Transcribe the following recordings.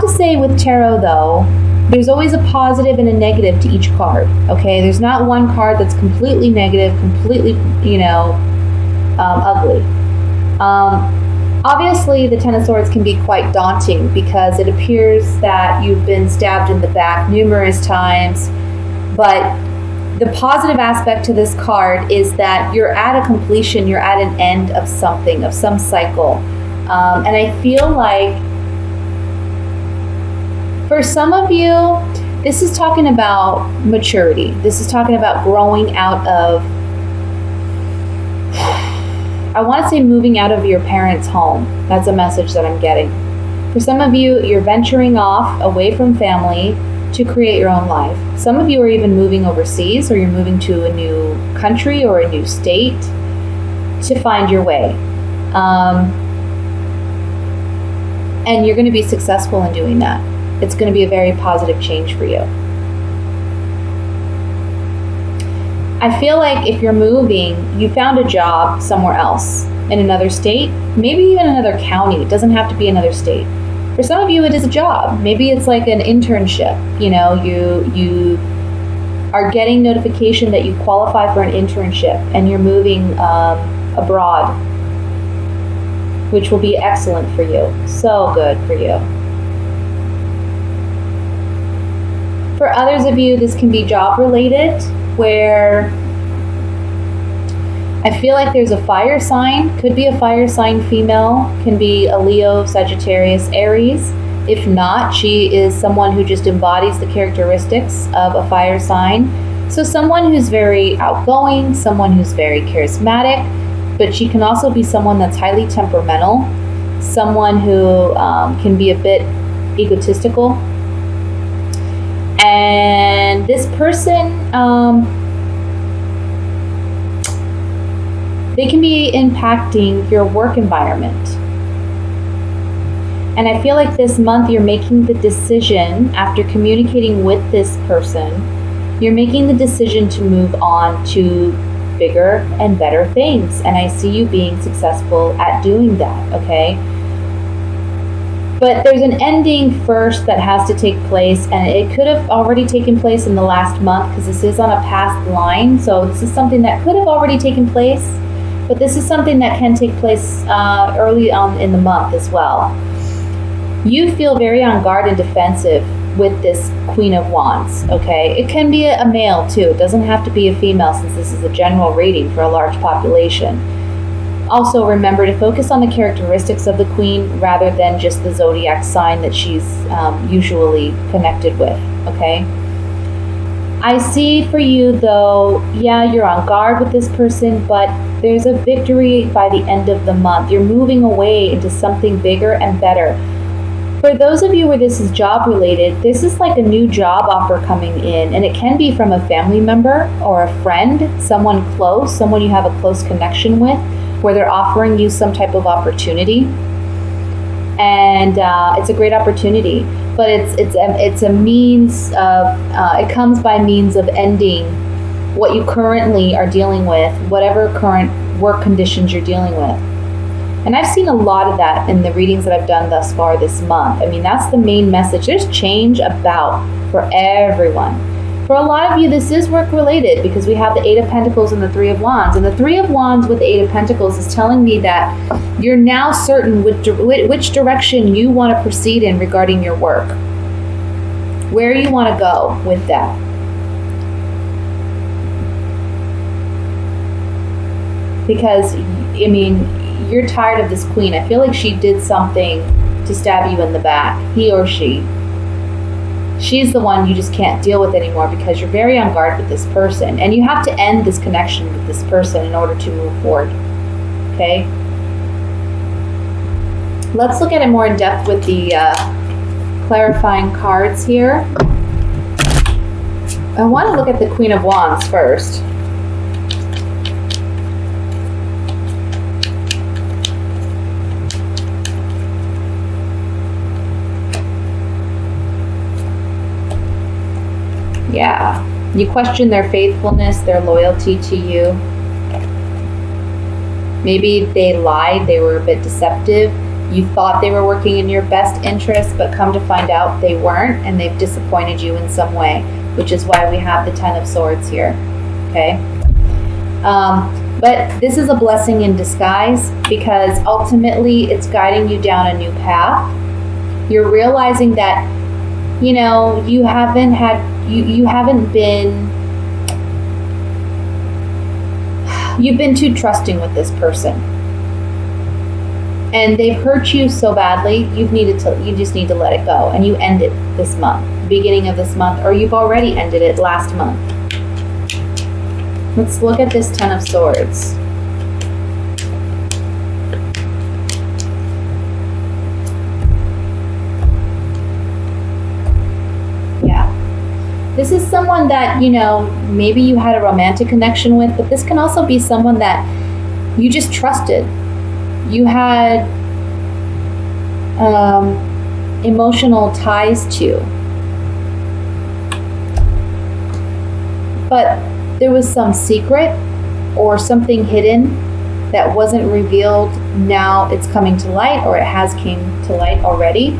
to say with tarot, though, there's always a positive and a negative to each card, okay? There's not one card that's completely negative, completely, ugly. Obviously, the Ten of Swords can be quite daunting because it appears that you've been stabbed in the back numerous times, but the positive aspect to this card is that you're at a completion, you're at an end of something, of some cycle. And I feel like for some of you, this is talking about maturity. This is talking about growing out of, I want to say moving out of your parents' home. That's a message that I'm getting. For some of you, you're venturing off away from family to create your own life. Some of you are even moving overseas, or you're moving to a new country or a new state to find your way. And you're going to be successful in doing that. It's going to be a very positive change for you. I feel like if you're moving, you found a job somewhere else in another state, maybe even another county. It doesn't have to be another state. For some of you, it is a job. Maybe it's like an internship. You are getting notification that you qualify for an internship and you're moving abroad, which will be excellent for you. So good for you. For others of you, this can be job related, where I feel like there's a fire sign. Could be a fire sign female, can be a Leo, Sagittarius, Aries. If not, she is someone who just embodies the characteristics of a fire sign. So someone who's very outgoing, someone who's very charismatic, but she can also be someone that's highly temperamental, someone who can be a bit egotistical. And this person, they can be impacting your work environment. And I feel like this month you're making the decision, after communicating with this person, you're making the decision to move on to bigger and better things. And I see you being successful at doing that, okay? But there's an ending first that has to take place, and it could have already taken place in the last month because this is on a past line. So this is something that could have already taken place, but this is something that can take place early on in the month as well. You feel very on guard and defensive with this Queen of Wands, okay? It can be a male too. It doesn't have to be a female, since this is a general reading for a large population. Also, remember to focus on the characteristics of the Queen rather than just the zodiac sign that she's usually connected with, okay? I see for you, though, yeah, you're on guard with this person, but there's a victory by the end of the month. You're moving away into something bigger and better. For those of you where this is job related, this is like a new job offer coming in, and it can be from a family member or a friend, someone close, someone you have a close connection with, where they're offering you some type of opportunity. And it's a great opportunity, but it's a means of, it comes by means of ending what you currently are dealing with, whatever current work conditions you're dealing with. And I've seen a lot of that in the readings that I've done thus far this month. I mean, that's the main message. There's change about for everyone. For a lot of you, this is work related because we have the Eight of Pentacles and the Three of Wands. And the Three of Wands with the Eight of Pentacles is telling me that you're now certain which direction you want to proceed in regarding your work, where you want to go with that. Because, I mean, you're tired of this Queen. I feel like she did something to stab you in the back, he or she. She's the one you just can't deal with anymore because you're very on guard with this person. And you have to end this connection with this person in order to move forward. Okay? Let's look at it more in depth with the clarifying cards here. I want to look at the Queen of Wands first. Yeah, you question their faithfulness, their loyalty to you. Maybe they lied, they were a bit deceptive. You thought they were working in your best interest, but come to find out they weren't, and they've disappointed you in some way, which is why we have the Ten of Swords here, okay? But this is a blessing in disguise, because ultimately it's guiding you down a new path. You're realizing that, you know, you haven't been, you've been too trusting with this person. And they've hurt you so badly, you just need to let it go. And you end it this month, beginning of this month, or you've already ended it last month. Let's look at this Ten of Swords. Yeah. This is someone that, you know, maybe you had a romantic connection with, but this can also be someone that you just trusted. You had emotional ties to. But there was some secret or something hidden that wasn't revealed. Now it's coming to light, or it has came to light already,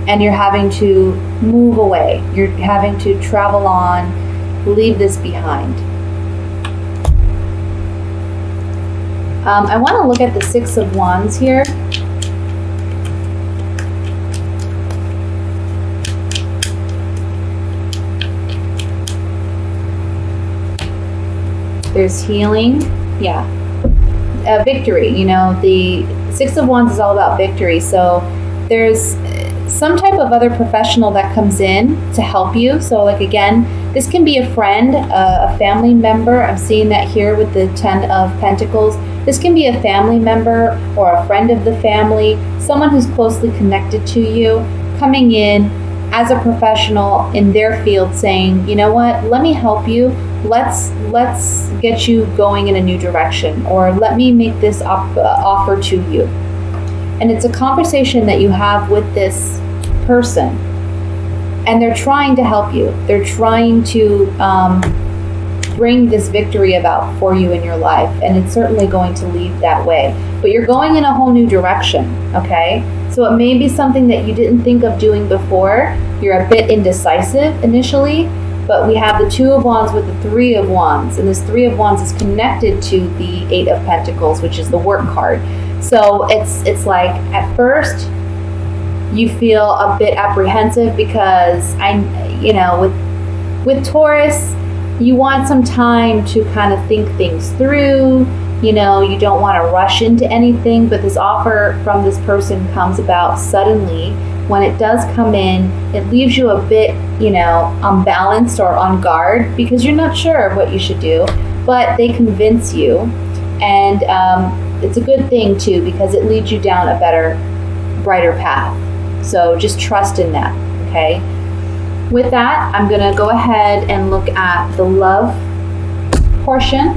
and you're having to move away. You're having to travel on, leave this behind. I want to look at the Six of Wands here. There's healing, yeah. Victory, you know, the Six of Wands is all about victory. So there's some type of other professional that comes in to help you. So like, again, this can be a friend, a family member. I'm seeing that here with the Ten of Pentacles. This can be a family member or a friend of the family, someone who's closely connected to you, coming in as a professional in their field saying, you know what, let me help you. Let's get you going in a new direction, or let me make this offer to you. And it's a conversation that you have with this person, and they're trying to help you. They're trying to bring this victory about for you in your life, and it's certainly going to lead that way. But you're going in a whole new direction, okay? So it may be something that you didn't think of doing before. You're a bit indecisive initially, but we have the Two of Wands with the Three of Wands, and this Three of Wands is connected to the Eight of Pentacles, which is the work card. So it's like, at first you feel a bit apprehensive, because with Taurus, you want some time to kind of think things through. You know, you don't want to rush into anything, but this offer from this person comes about suddenly. When it does come in, it leaves you a bit, unbalanced or on guard, because you're not sure of what you should do, but they convince you. And it's a good thing too, because it leads you down a better, brighter path. So just trust in that, okay? With that, I'm gonna go ahead and look at the love portion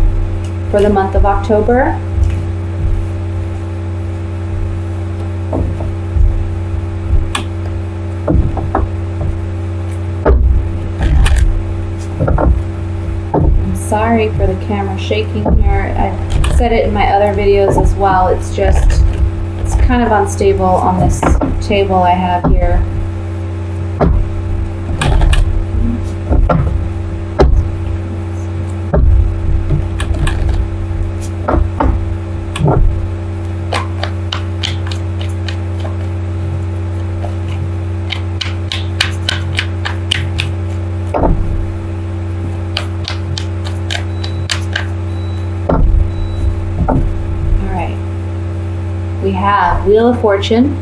for the month of October. I'm sorry for the camera shaking here. I said it in my other videos as well. It's kind of unstable on this table I have here. We have Wheel of Fortune,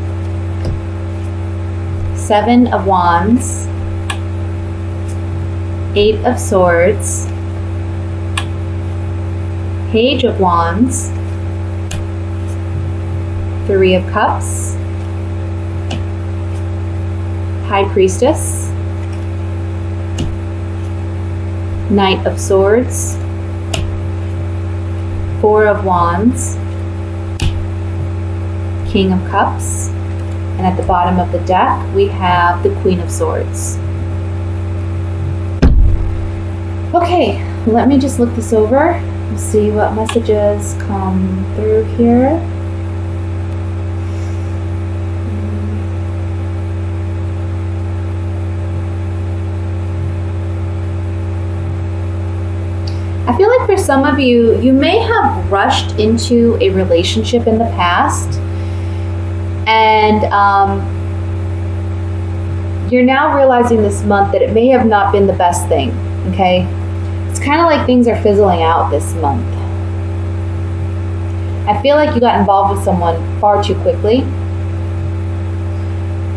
Seven of Wands, Eight of Swords, Page of Wands, Three of Cups, High Priestess, Knight of Swords, Four of Wands, King of Cups, and at the bottom of the deck we have the Queen of Swords. Okay, let me just look this over and see what messages come through here. I feel like for some of you, you may have rushed into a relationship in the past, and you're now realizing this month that it may have not been the best thing, okay? It's kind of like things are fizzling out this month. I feel like you got involved with someone far too quickly.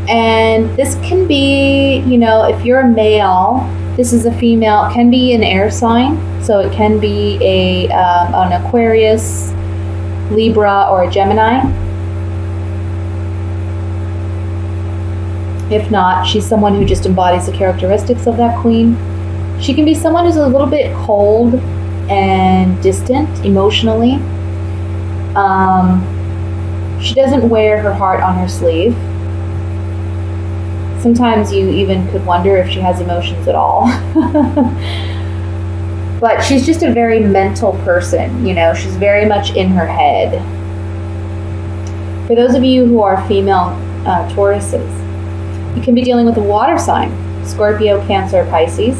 And this can be, if you're a male, this is a female, it can be an air sign. So it can be an Aquarius, Libra, or a Gemini. If not, she's someone who just embodies the characteristics of that queen. She can be someone who's a little bit cold and distant emotionally. She doesn't wear her heart on her sleeve. Sometimes you even could wonder if she has emotions at all. But she's just a very mental person, she's very much in her head. For those of you who are female Tauruses, you can be dealing with a water sign, Scorpio, Cancer, Pisces.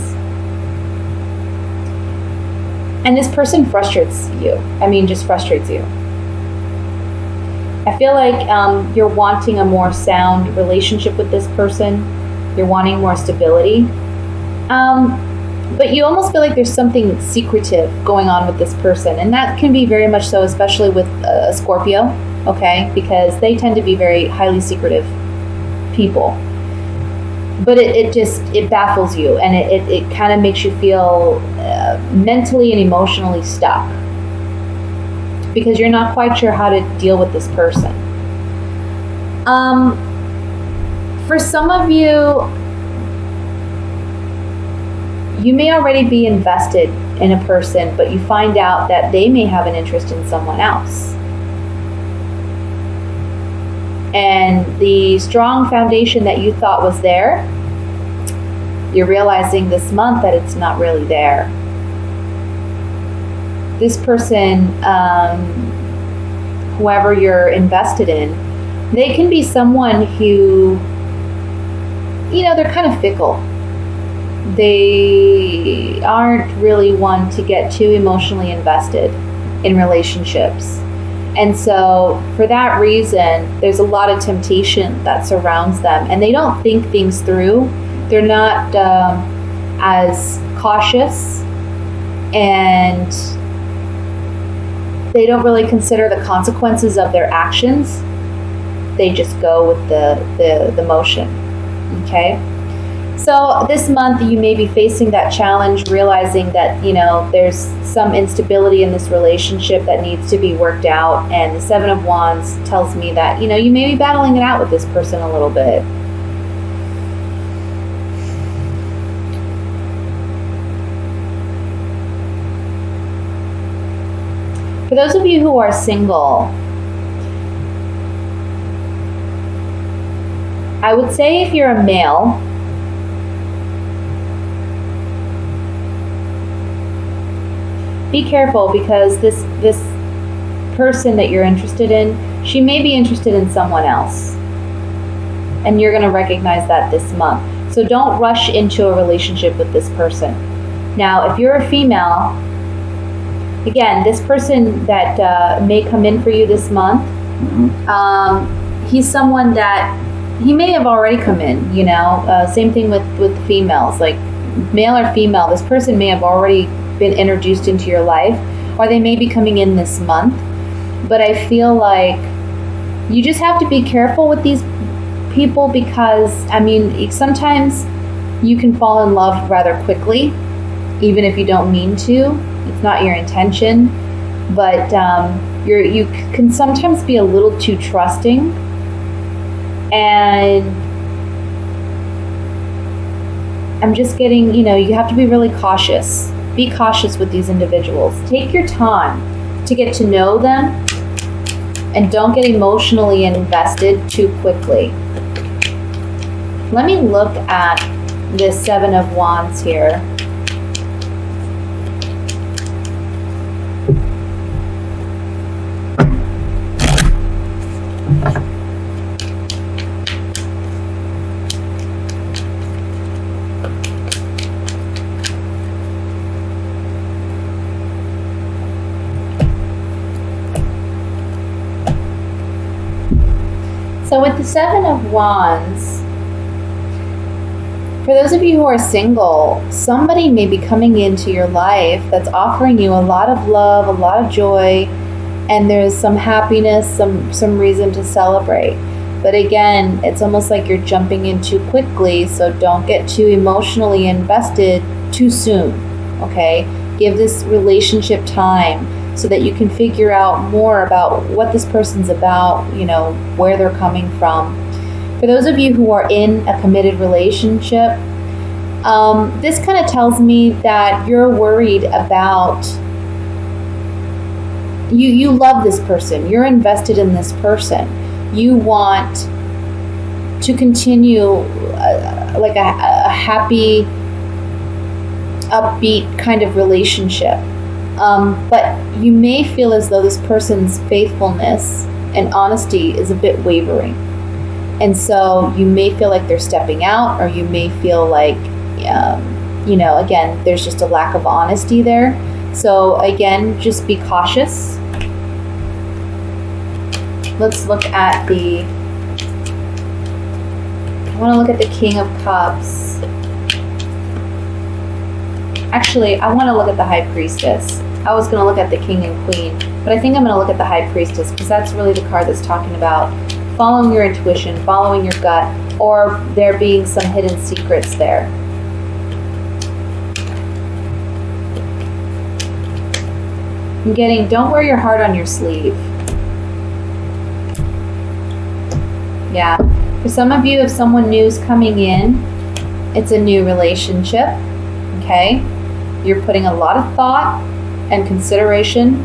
And this person frustrates you. Just frustrates you. I feel like you're wanting a more sound relationship with this person. You're wanting more stability. But you almost feel like there's something secretive going on with this person. And that can be very much so, especially with a Scorpio, okay? Because they tend to be very highly secretive people. But it baffles you, and it kind of makes you feel mentally and emotionally stuck, because you're not quite sure how to deal with this person. For some of you, you may already be invested in a person, but you find out that they may have an interest in someone else. And the strong foundation that you thought was there, you're realizing this month that it's not really there. This person, whoever you're invested in, they can be someone who, they're kind of fickle. They aren't really one to get too emotionally invested in relationships. And so for that reason, there's a lot of temptation that surrounds them, and they don't think things through. They're not as cautious, and they don't really consider the consequences of their actions. They just go with the motion, okay? So this month you may be facing that challenge, realizing that, there's some instability in this relationship that needs to be worked out. And the Seven of Wands tells me that, you may be battling it out with this person a little bit. For those of you who are single, I would say if you're a male, be careful, because this person that you're interested in, she may be interested in someone else. And you're going to recognize that this month. So don't rush into a relationship with this person. Now, if you're a female, again, this person that may come in for you this month, he's someone that, he may have already come in, same thing with the females, like male or female, this person may have already been introduced into your life, or they may be coming in this month. But I feel like you just have to be careful with these people, because sometimes you can fall in love rather quickly, even if you don't mean to. It's not your intention, but you can sometimes be a little too trusting, and I'm just getting, you have to be really cautious. Be cautious with these individuals. Take your time to get to know them, and don't get emotionally invested too quickly. Let me look at this Seven of Wands here. So with the Seven of Wands, for those of you who are single, somebody may be coming into your life that's offering you a lot of love, a lot of joy, and there's some happiness, some reason to celebrate. But again, it's almost like you're jumping in too quickly, so don't get too emotionally invested too soon, okay? Give this relationship time so that you can figure out more about what this person's about, where they're coming from. For those of you who are in a committed relationship, this kind of tells me that you're worried about, you love this person, you're invested in this person, you want to continue like a happy, upbeat kind of relationship. But you may feel as though this person's faithfulness and honesty is a bit wavering. And so you may feel like they're stepping out, or you may feel like, again, there's just a lack of honesty there. So again, just be cautious. Let's look at I want to look at the King of Cups. Actually, I want to look at the High Priestess. I was going to look at the King and Queen, but I think I'm going to look at the High Priestess because that's really the card that's talking about following your intuition, following your gut, or there being some hidden secrets there. I'm getting, don't wear your heart on your sleeve. Yeah. For some of you, if someone new is coming in, it's a new relationship, okay? You're putting a lot of thought and consideration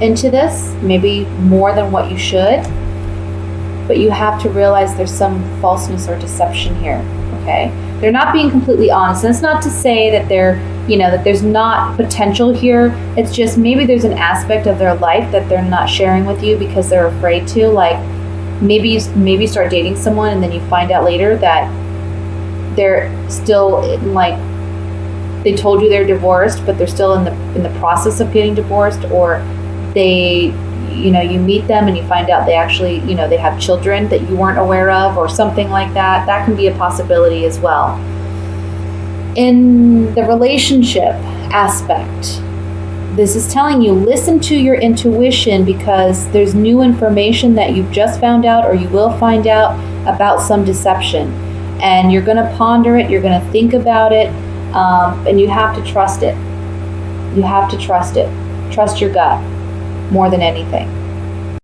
into this, maybe more than what you should. But you have to realize there's some falseness or deception here, okay? They're not being completely honest. And it's not to say that that there's not potential here. It's just maybe there's an aspect of their life that they're not sharing with you because they're afraid to. Like maybe you start dating someone and then you find out later that they're still they told you they're divorced, but they're still in the process of getting divorced, or they you meet them and you find out they actually, they have children that you weren't aware of or something like that. That can be a possibility as well. In the relationship aspect, this is telling you, listen to your intuition because there's new information that you've just found out or you will find out about some deception. And you're going to ponder it, you're going to think about it, and you have to trust it. You have to trust it. Trust your gut more than anything.